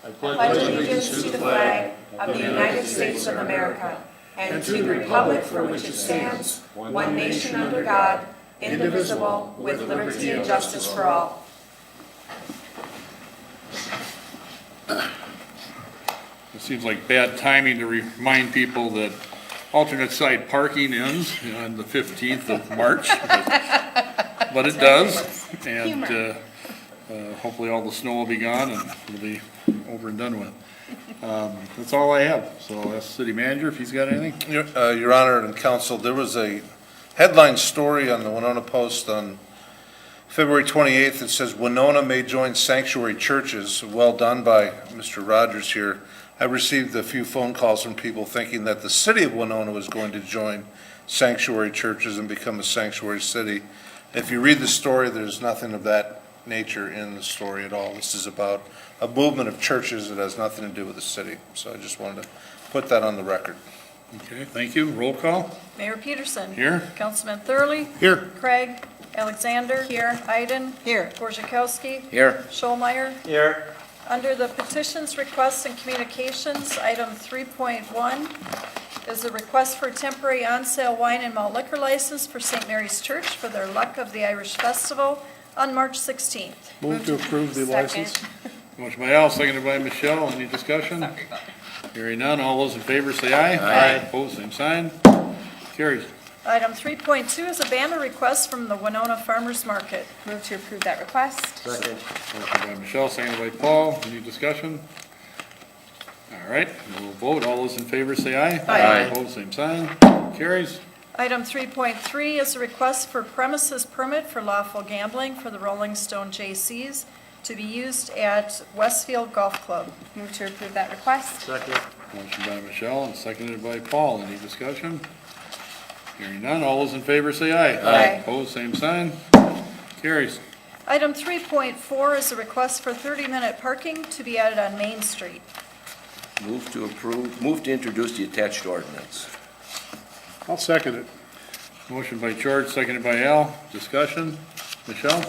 I pledge allegiance to the flag of the United States of America and to the republic for which it stands, one nation under God, indivisible, with liberty and justice for all. It seems like bad timing to remind people that alternate side parking ends on the 15th of March, but it does, and hopefully all the snow will be gone and it'll be over and done with. That's all I have, so I'll ask the city manager if he's got anything. Your Honor and Council, there was a headline story on the Winona Post on February 28th. It says, Winona may join sanctuary churches. Well done by Mr. Rogers here. I received a few phone calls from people thinking that the city of Winona was going to join sanctuary churches and become a sanctuary city. If you read the story, there's nothing of that nature in the story at all. This is about a movement of churches that has nothing to do with the city. So I just wanted to put that on the record. Okay, thank you. Roll call. Mayor Peterson. Here. Councilman Thurley. Here. Craig. Alexander. Here. Iden. Here. Borzakowski. Here. Scholmeyer. Here. Under the petitions, requests, and communications, item 3.1 is a request for temporary on-sale wine and malt liquor license for St. Mary's Church for their Luck of the Irish Festival on March 16th. Move to approve the license. Motion by Al, seconded by Michelle. Any discussion? Hearing none. All those in favor say aye. Aye. Opposed, same sign. Carries. Item 3.2 is a banner request from the Winona Farmers Market. Move to approve that request. Second. Motion by Michelle, seconded by Paul. Any discussion? All right, we'll vote. All those in favor say aye. Aye. Opposed, same sign. Carries. Item 3.3 is a request for premises permit for lawful gambling for the Rolling Stone JCs to be used at Westfield Golf Club. Move to approve that request. Second. Motion by Michelle and seconded by Paul. Any discussion? Hearing none. All those in favor say aye. Aye. Opposed, same sign. Carries. Item 3.4 is a request for 30-minute parking to be added on Main Street. Move to introduce the attached ordinance. I'll second it. Motion by George, seconded by Al. Discussion? Michelle?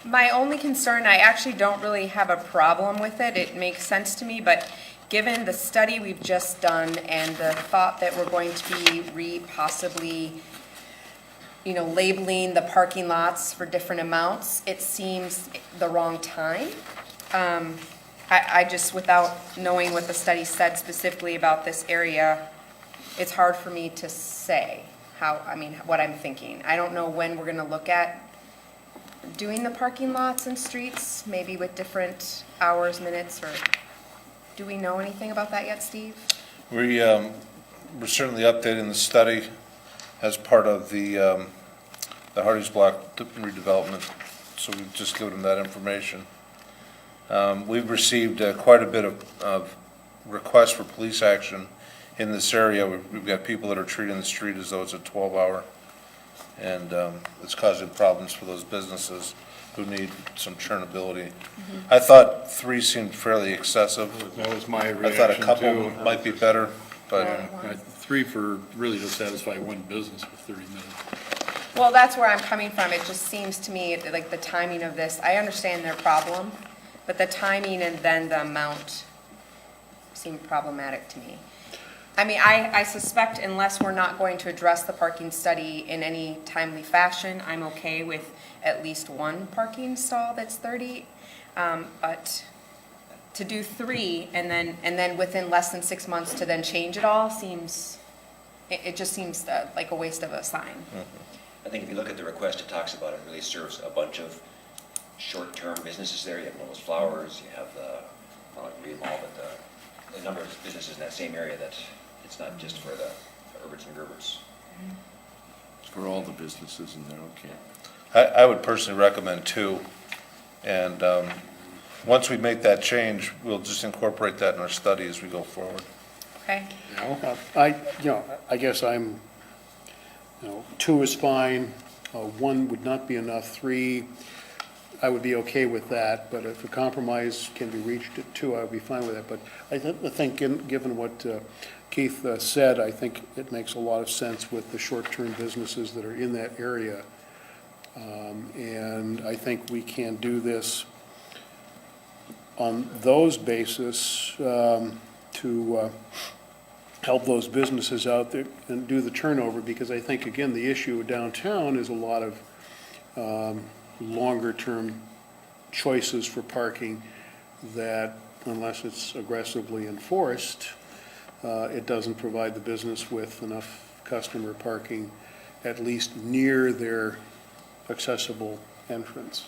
My only concern, I actually don't really have a problem with it. It makes sense to me, but given the study we've just done and the thought that we're going to be possibly, labeling the parking lots for different amounts, it seems the wrong time. I just, without knowing what the study said specifically about this area, it's hard for me to say what I'm thinking. I don't know when we're gonna look at doing the parking lots and streets, maybe with different hours, minutes, or do we know anything about that yet, Steve? We're certainly updating the study as part of the Hardee's Block redevelopment, so we've just given them that information. We've received quite a bit of requests for police action in this area. We've got people that are treating the street as though it's a 12-hour, and it's causing problems for those businesses who need some churnability. I thought 3 seemed fairly excessive. That was my reaction I thought a couple too. might be better, but 3 for really to satisfy one business for 30 minutes. Well, that's where I'm coming from. It just seems to me like the timing of this, I understand their problem, but the timing and then the amount seem problematic to me. I mean, I suspect unless we're not going to address the parking study in any timely fashion, I'm okay with at least one parking stall that's 30. But to do 3 and then within less than 6 months to then change it all it just seems like a waste of a sign. I think if you look at the request, it talks about it really serves a bunch of short-term businesses there. You have Noel's Flowers, you have I don't read them all, but the number of businesses in that same area that it's not just for the Urbans and Gerbers. It's for all the businesses in there, okay. I would personally recommend 2. And once we make that change, we'll just incorporate that in our study as we go forward. Okay? I guess 2 is fine, 1 would not be enough, 3, I would be okay with that, but if a compromise can be reached at 2, I would be fine with that. But I think given what Keith said, I think it makes a lot of sense with the short-term businesses that are in that area. And I think we can do this on those basis, to help those businesses out there and do the turnover, because I think, again, the issue downtown is a lot of longer-term choices for parking that, unless it's aggressively enforced, it doesn't provide the business with enough customer parking, at least near their accessible entrance.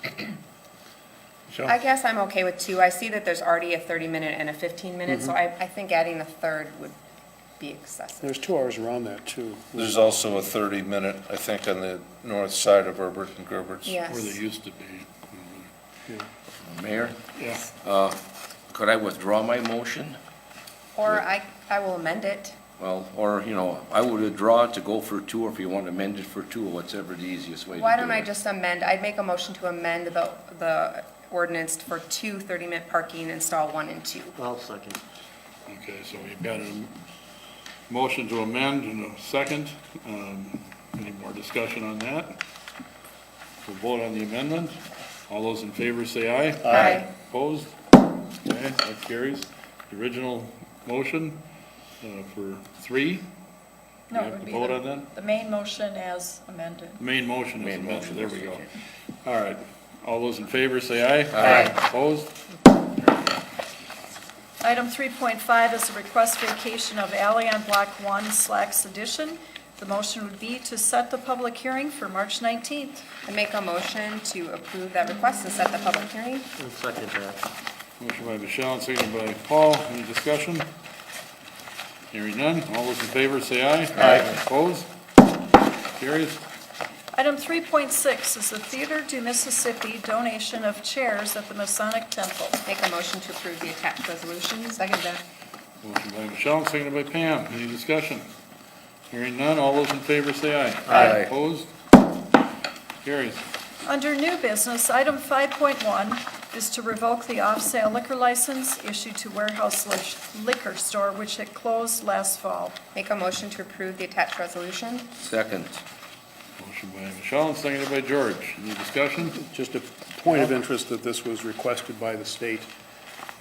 Michelle? I guess I'm okay with 2. I see that there's already a 30-minute and a 15-minute, so I think adding a third would be excessive. There's 2 hours around that, too. There's also a 30-minute, I think, on the north side of Herbert and Gerbert's. Yes. Where they used to be. Mayor, Yeah. could I withdraw my motion? Or I will amend it. Well, or, I would withdraw to go for 2, or if you want to amend it for 2, whatever the easiest way to do it. Why don't I just amend, I'd make a motion to amend the ordinance for 2 30-minute parking, install 1 and 2. I'll second. Okay, so we've got a motion to amend and a second. Any more discussion on that? We'll vote on the amendment. All those in favor say aye. Aye. Opposed? Okay, that carries. The original motion for 3. No, We it have would to be vote on that? the main motion as amended. The main motion is Main amended, motion there is we go. okay. All right, all those in favor say aye. Aye. Opposed? Item 3.5 is a request vacation of alley on Block 1 Slacks Edition. The motion would be to set the public hearing for March 19th. I make a motion to approve that request and set the public hearing. I'll second that. Motion by Michelle, and seconded by Paul. Any discussion? Hearing none. All those in favor say aye. Aye. Opposed? Carries. Item 3.6 is the Theater du Mississippi donation of chairs at the Masonic Temple. Make a motion to approve the attached resolution. Second that. Motion by Michelle, and seconded by Pam. Any discussion? Hearing none. All those in favor say aye. Aye. Opposed? Carries. Under new business, item 5.1 is to revoke the off-sale liquor license issued to Warehouse Liquor Store, which had closed last fall. Make a motion to approve the attached resolution. Second. Motion by Michelle, and seconded by George. Any discussion? Just a point of interest that this was requested by the state,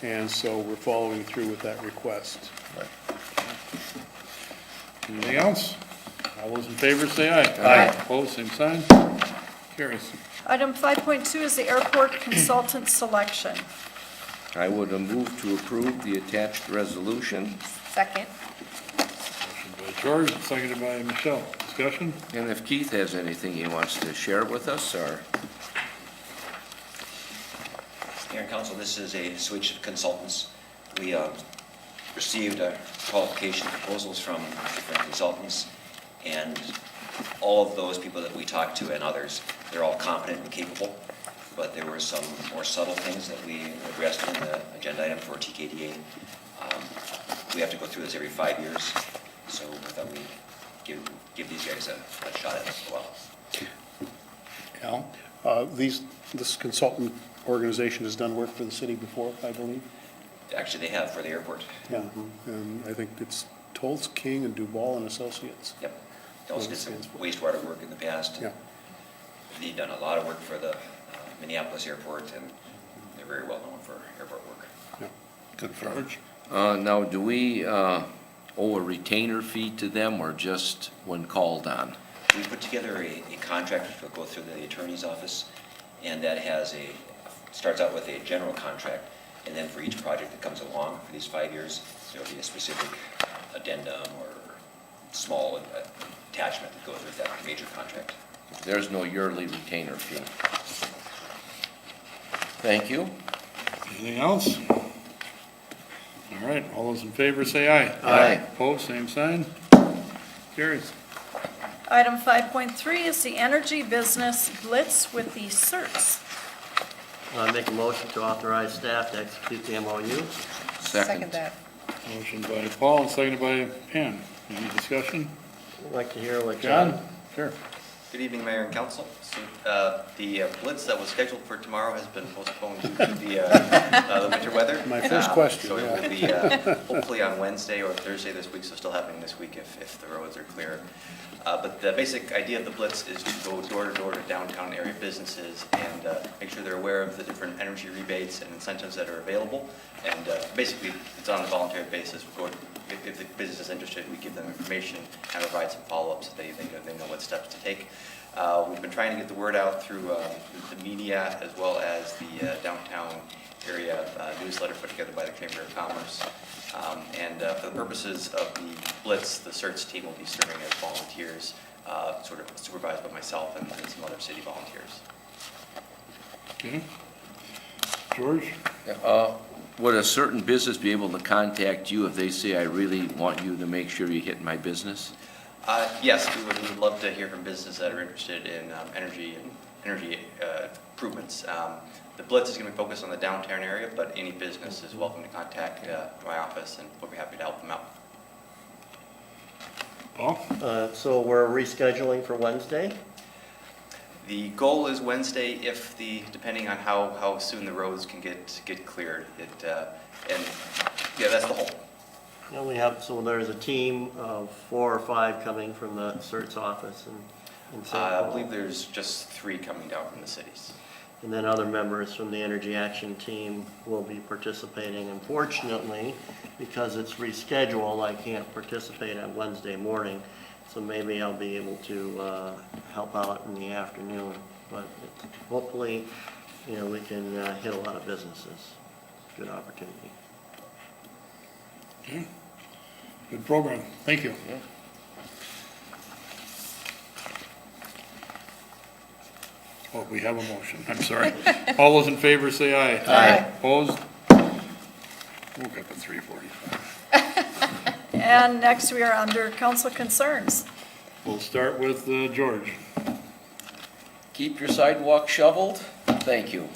and so we're following through with that request. Anything else? All those in favor say aye. Aye. Opposed, same sign. Carries. Item 5.2 is the airport consultant selection. I would move to approve the attached resolution. Second. Motion by George, and seconded by Michelle. Discussion? And if Keith has anything he wants to share with us, or, Mayor and Council, this is a switch of consultants. We received qualification proposals from different consultants, and all of those people that we talked to and others, they're all competent and capable, but there were some more subtle things that we addressed in the agenda item for TKDA. We have to go through this every 5 years, so we thought we'd give these guys a shot at it as well. Al? This consultant organization has done work for the city before, I believe. Actually, they have for the airport. Yeah. And I think it's Tolles, King, and Duval and Associates. Yep. They also did some wastewater work in the past. Yeah. They've done a lot of work for the Minneapolis airport, and they're very well known for airport work. Yeah. Good for George? now, do we, owe a retainer fee to them, or just when called on? We put together a contract which will go through the attorney's office, and that starts out with a general contract, and then for each project that comes along for these 5 years, there'll be a specific addendum or small attachment that goes with that major contract. There's no yearly retainer fee. Thank you. Anything else? All right, all those in favor say aye. Aye. Opposed, same sign. Carries. Item 5.3 is the energy business blitz with the certs. I make a motion to authorize staff to execute the MOU. Second. that. Motion by Paul, and seconded by Pam. Any discussion? I'd like to hear what John? Sure. Good evening, Mayor and Council. So, the blitz that was scheduled for tomorrow has been postponed due to the winter weather. My first question, So it yeah. will be hopefully on Wednesday or Thursday this week, so still happening this week if the roads are clear. But the basic idea of the Blitz is to go door to door to downtown area businesses and make sure they're aware of the different energy rebates and incentives that are available. And basically, it's on a voluntary basis. If the business is interested, we give them information and provide some follow-ups so they know what steps to take. We've been trying to get the word out through the media as well as the downtown area newsletter put together by the Chamber of Commerce. And for the purposes of the Blitz, the CERTS team will be serving as volunteers, sort of supervised by myself and some other city volunteers. Okay. George? Would a certain business be able to contact you if they say, I really want you to make sure you hit my business? Yes, we would love to hear from businesses that are interested in energy improvements. The Blitz is going to be focused on the downtown area, but any business is welcome to contact my office, and we'll be happy to help them out. Paul? So we're rescheduling for Wednesday? The goal is Wednesday, depending on how soon the roads can get cleared. And yeah, that's the whole. So there's a team of 4 or 5 coming from the CERTS office in St. I Paul. believe there's just 3 coming down from the cities. And then other members from the Energy Action Team will be participating. Unfortunately, because it's rescheduled, I can't participate on Wednesday morning. So maybe I'll be able to help out in the afternoon. But hopefully, we can hit a lot of businesses. Good opportunity. Okay. Good program. Thank you. Yeah. Oh, we have a motion. I'm sorry. All those in favor say aye. Aye. Opposed? Woke up at 3:45. And next, we are under council concerns. We'll start with George. Keep your sidewalk shoveled. Thank you.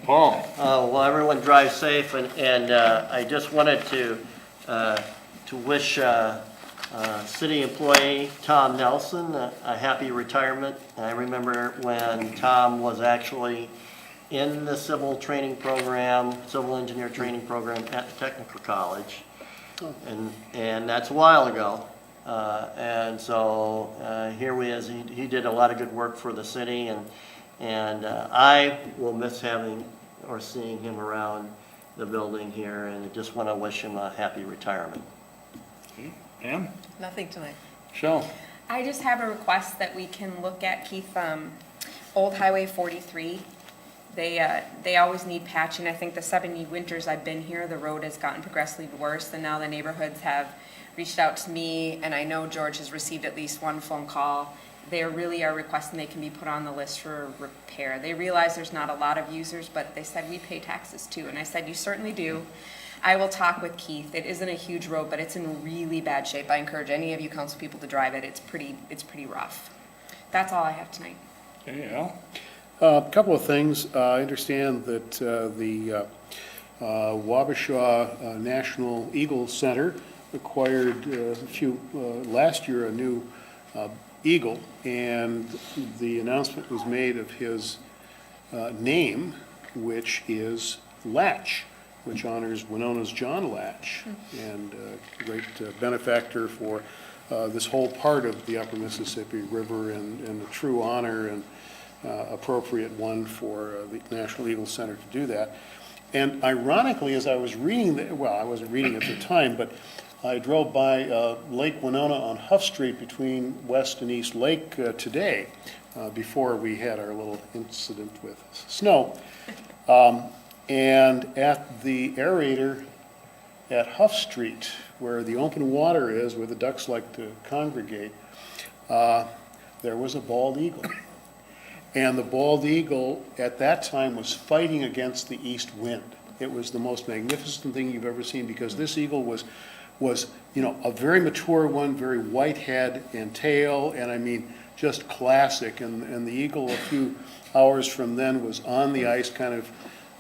Paul? Well, everyone drive safe, and I just wanted to wish city employee Tom Nelson a happy retirement. I remember when Tom was actually in the civil engineer training program at the technical college, and that's a while ago. And so here he is. He did a lot of good work for the city, and I will miss seeing him around the building here, and I just want to wish him a happy retirement. Ann? Nothing tonight. Michelle? I just have a request that we can look at, Keith, Old Highway 43. They always need patching. I think the 70 winters I've been here, the road has gotten progressively worse, and now the neighborhoods have reached out to me, and I know George has received at least one phone call. They really are requesting they can be put on the list for repair. They realize there's not a lot of users, but they said we pay taxes too, and I said you certainly do. I will talk with Keith. It isn't a huge road, but it's in really bad shape. I encourage any of you council people to drive it. It's pretty rough. That's all I have tonight. Okay, Al? A couple of things. I understand that the Wabasha National Eagle Center acquired last year a new eagle, and the announcement was made of his name, which is Latch, which honors Winona's John Latch, and a great benefactor for this whole part of the Upper Mississippi River, and a true honor and appropriate one for the National Eagle Center to do that. And ironically, as I was reading, I wasn't reading at the time, but I drove by Lake Winona on Huff Street between West and East Lake today, before we had our little incident with snow. And at the aerator at Huff Street, where the open water is, where the ducks like to congregate, there was a bald eagle. And the bald eagle at that time was fighting against the east wind. It was the most magnificent thing you've ever seen, because this eagle was a very mature one, very white head and tail, and I mean, just classic. And the eagle a few hours from then was on the ice, kind of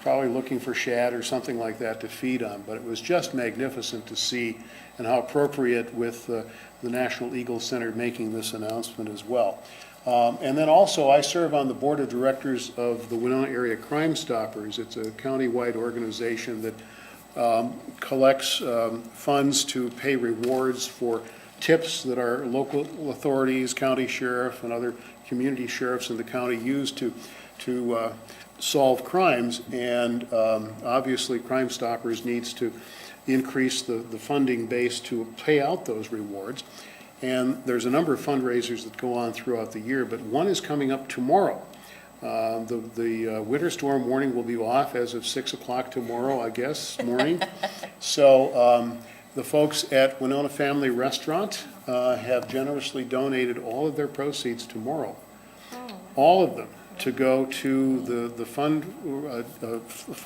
probably looking for shad or something like that to feed on. But it was just magnificent to see, and how appropriate with the National Eagle Center making this announcement as well. And then also, I serve on the board of directors of the Winona Area Crime Stoppers. It's a county-wide organization that collects funds to pay rewards for tips that our local authorities, county sheriff and other community sheriffs in the county use to solve crimes. And obviously, Crime Stoppers needs to increase the funding base to pay out those rewards. And there's a number of fundraisers that go on throughout the year, but one is coming up tomorrow. The winter storm warning will be off as of 6 o'clock tomorrow, I guess, morning. So the folks at Winona Family Restaurant have generously donated all of their proceeds tomorrow. All of them to go to the fund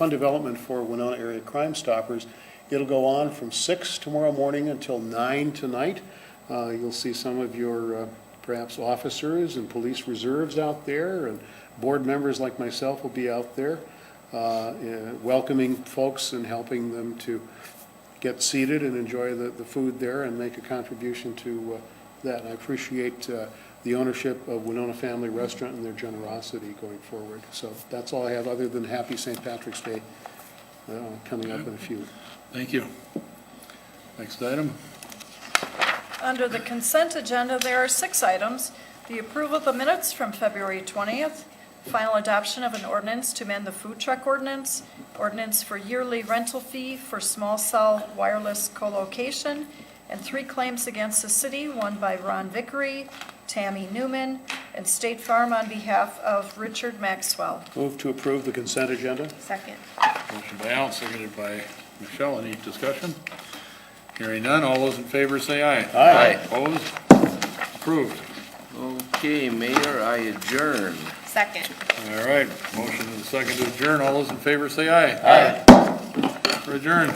development for Winona Area Crime Stoppers. It'll go on from 6 tomorrow morning until 9 tonight. You'll see some of your perhaps officers and police reserves out there, and board members like myself will be out there welcoming folks and helping them to get seated and enjoy the food there and make a contribution to that. And I appreciate the ownership of Winona Family Restaurant and their generosity going forward. So that's all I have, other than happy St. Patrick's Day coming up in a few. Thank you. Next item. Under the consent agenda, there are 6 items. The approval of the minutes from February 20th, final adoption of an ordinance to amend the food truck ordinance, ordinance for yearly rental fee for small cell wireless co-location, and 3 claims against the city, one by Ron Vickery, Tammy Newman, and State Farm on behalf of Richard Maxwell. Move to approve the consent agenda. Second. Motion by Al, seconded by Michelle. Any discussion? Hearing none. All those in favor say aye. Aye. Opposed? Approved. Okay, Mayor, I adjourn. Second. All right. Motion and second to adjourn. All those in favor say aye. Aye. We're adjourned.